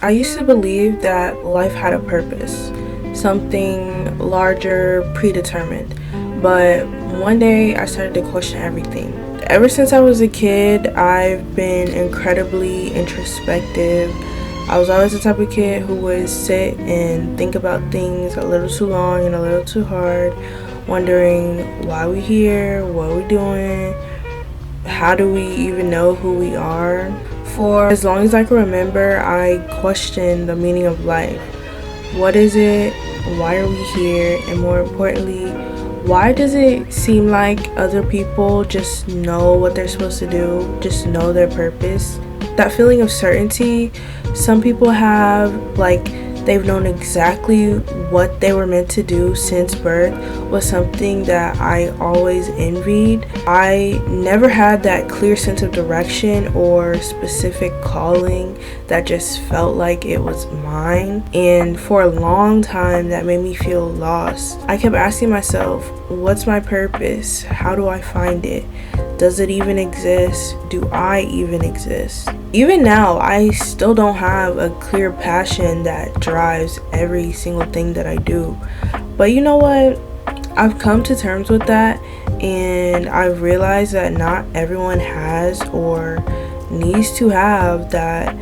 I used to believe that life had a purpose, something larger, predetermined. But one day I started to question everything. Ever since I was a kid, I've been incredibly introspective. I was always the type of kid who would sit and think about things a little too long and a little too hard, wondering why we here, what we doing, how do we even know who we are. For as long as I can remember, I questioned the meaning of life. What is it? Why are we here? And more importantly, why does it seem like other people just know what they're supposed to do, just know their purpose? That feeling of certainty some people have, like they've known exactly what they were meant to do since birth, was something that I always envied. I never had that clear sense of direction or specific calling that just felt like it was mine. And for a long time, that made me feel lost. I kept asking myself, what's my purpose? How do I find it? Does it even exist? Do I even exist? Even now, I still don't have a clear passion that drives every single thing that I do. But you know what? I've come to terms with that, and I've realized that not everyone has or needs to have that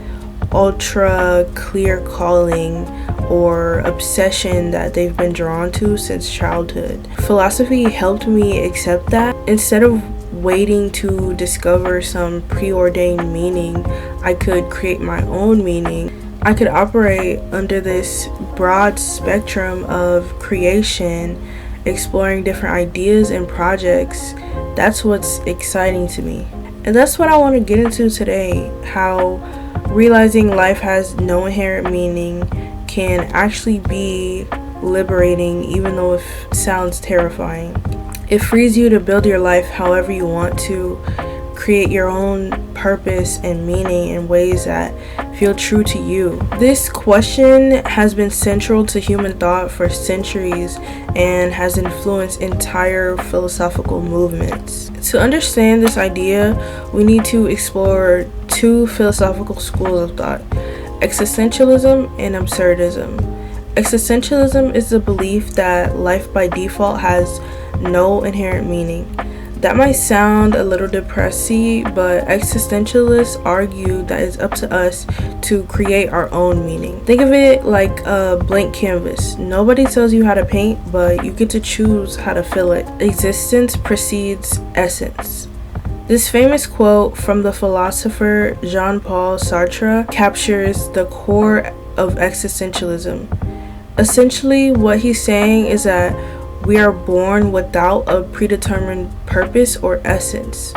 ultra clear calling or obsession that they've been drawn to since childhood. Philosophy helped me accept that. Instead of waiting to discover some preordained meaning, I could create my own meaning. I could operate under this broad spectrum of creation, exploring different ideas and projects. That's what's exciting to me. And that's what I want to get into today, how realizing life has no inherent meaning can actually be liberating, even though it sounds terrifying. It frees you to build your life however you want to, create your own purpose and meaning in ways that feel true to you. This question has been central to human thought for centuries and has influenced entire philosophical movements. To understand this idea, we need to explore two philosophical schools of thought: existentialism and absurdism. Existentialism is the belief that life by default has no inherent meaning. That might sound a little depressing, but existentialists argue that it's up to us to create our own meaning. Think of it like a blank canvas. Nobody tells you how to paint, but you get to choose how to fill it. Existence precedes essence. This famous quote from the philosopher Jean-Paul Sartre captures the core of existentialism. Essentially, what he's saying is that we are born without a predetermined purpose or essence.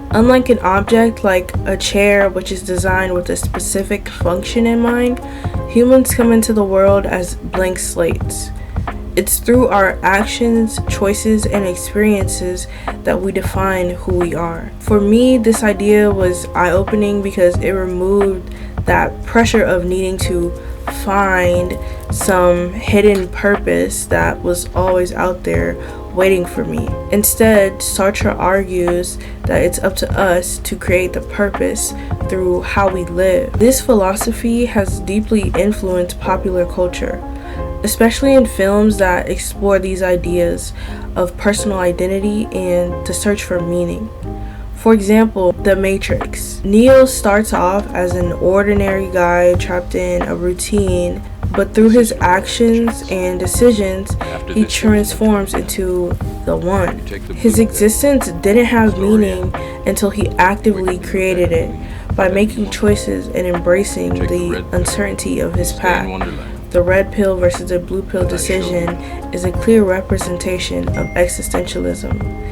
Unlike an object like a chair, which is designed with a specific function in mind, humans come into the world as blank slates. It's through our actions, choices, and experiences that we define who we are. For me, this idea was eye-opening because it removed that pressure of needing to find some hidden purpose that was always out there waiting for me. Instead, Sartre argues that it's up to us to create the purpose through how we live. This philosophy has deeply influenced popular culture, especially in films that explore these ideas of personal identity and the search for meaning. For example, The Matrix. Neo starts off as an ordinary guy trapped in a routine, but through his actions and decisions, he transforms into the One. His existence didn't have meaning until he actively created it by making choices and embracing the uncertainty of his path. The red pill versus the blue pill decision is a clear representation of existentialism.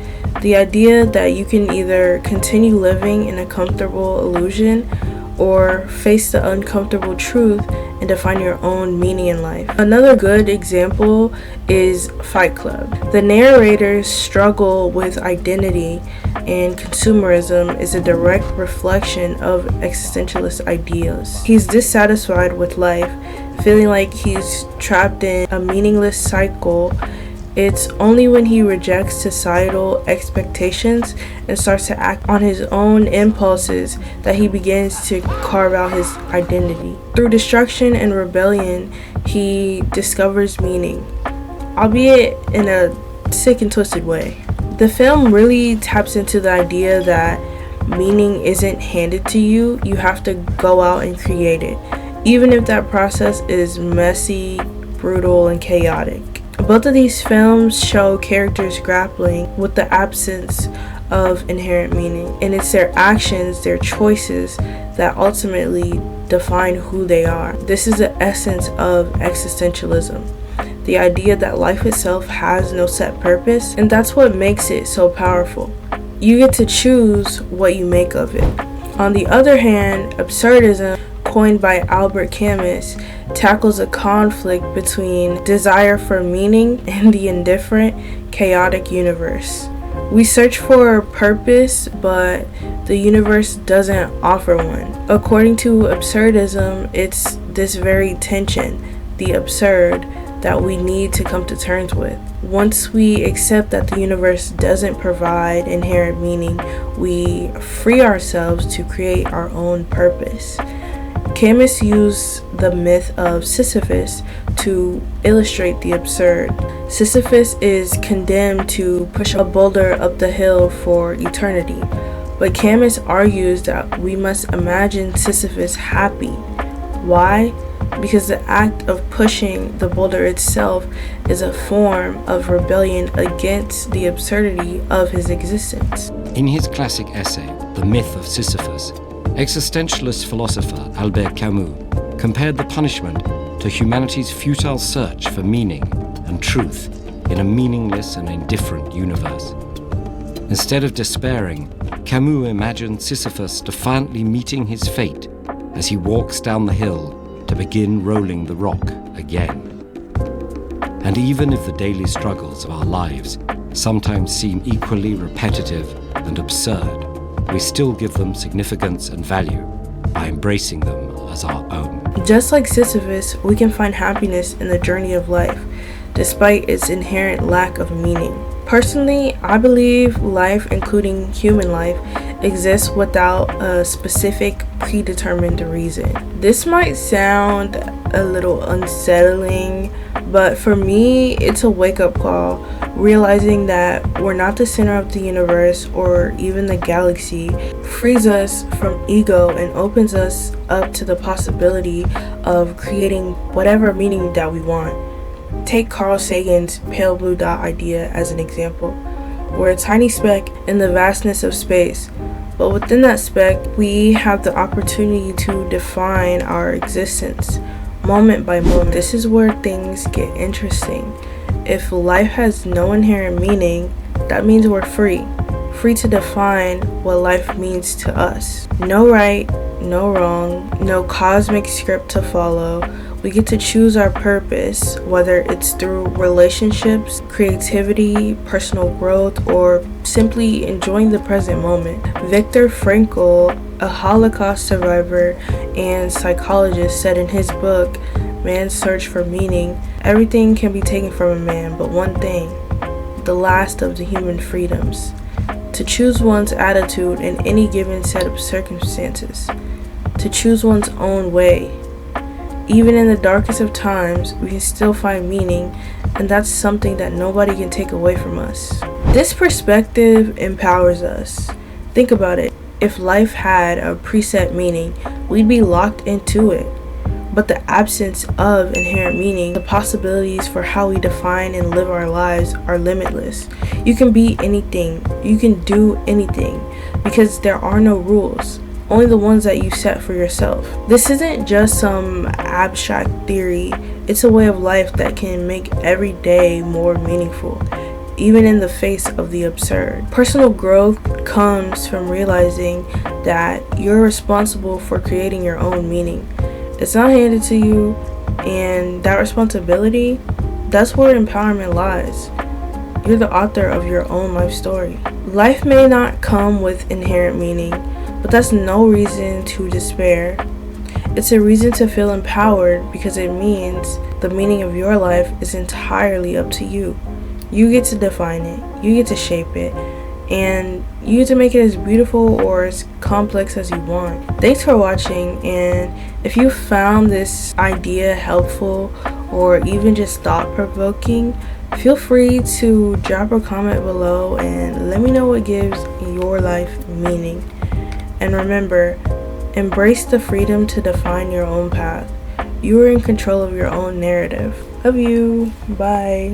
The idea that you can either continue living in a comfortable illusion or face the uncomfortable truth and define your own meaning in life. Another good example is Fight Club. The narrator's struggle with identity and consumerism is a direct reflection of existentialist ideas. He's dissatisfied with life, feeling like he's trapped in a meaningless cycle, It's only when he rejects societal expectations and starts to act on his own impulses that he begins to carve out his identity. Through destruction and rebellion, he discovers meaning, albeit in a sick and twisted way. The film really taps into the idea that meaning isn't handed to you, you have to go out and create it, even if that process is messy, brutal, and chaotic. Both of these films show characters grappling with the absence of inherent meaning, and it's their actions, their choices, that ultimately define who they are. This is the essence of existentialism, the idea that life itself has no set purpose, and that's what makes it so powerful. You get to choose what you make of it. On the other hand, absurdism, coined by Albert Camus, tackles a conflict between desire for meaning and the indifferent, chaotic universe. We search for a purpose, but the universe doesn't offer one. According to absurdism, it's this very tension, the absurd, that we need to come to terms with. Once we accept that the universe doesn't provide inherent meaning, we free ourselves to create our own purpose. Camus used the myth of Sisyphus to illustrate the absurd. Sisyphus is condemned to push a boulder up the hill for eternity, but Camus argues that we must imagine Sisyphus happy. Why? Because the act of pushing the boulder itself is a form of rebellion against the absurdity of his existence. In his classic essay, The Myth of Sisyphus, existentialist philosopher Albert Camus compared the punishment to humanity's futile search for meaning and truth in a meaningless and indifferent universe. Instead of despairing, Camus imagined Sisyphus defiantly meeting his fate as he walks down the hill to begin rolling the rock again. And even if the daily struggles of our lives sometimes seem equally repetitive and absurd, we still give them significance and value by embracing them as our own. Just like Sisyphus, we can find happiness in the journey of life, despite its inherent lack of meaning. Personally, I believe life, including human life, exists without a specific predetermined reason. This might sound a little unsettling, but for me, it's a wake-up call, realizing that we're not the center of the universe or even the galaxy frees us from ego and opens us up to the possibility of creating whatever meaning that we want. Take Carl Sagan's pale blue dot idea as an example. We're a tiny speck in the vastness of space, but within that speck, we have the opportunity to define our existence, moment by moment. This is where things get interesting. If life has no inherent meaning, that means we're free to define what life means to us. No right, no wrong, no cosmic script to follow. We get to choose our purpose, whether it's through relationships, creativity, personal growth, or simply enjoying the present moment. Viktor Frankl, a Holocaust survivor and psychologist, said in his book, Man's Search for Meaning, everything can be taken from a man but one thing, the last of the human freedoms. To choose one's attitude in any given set of circumstances. To choose one's own way. Even in the darkest of times, we can still find meaning, and that's something that nobody can take away from us. This perspective empowers us. Think about it. If life had a preset meaning, we'd be locked into it. But the absence of inherent meaning, the possibilities for how we define and live our lives are limitless. You can be anything, you can do anything, because there are no rules. Only the ones that you set for yourself. This isn't just some abstract theory, it's a way of life that can make every day more meaningful, even in the face of the absurd. Personal growth comes from realizing that you're responsible for creating your own meaning. It's not handed to you, and that responsibility, that's where empowerment lies. You're the author of your own life story. Life may not come with inherent meaning, but that's no reason to despair. It's a reason to feel empowered because it means the meaning of your life is entirely up to you. You get to define it, you get to shape it, and you get to make it as beautiful or as complex as you want. Thanks for watching, and if you found this idea helpful or even just thought-provoking, feel free to drop a comment below and let me know what gives your life meaning. And remember, embrace the freedom to define your own path. You are in control of your own narrative. Love you. Bye.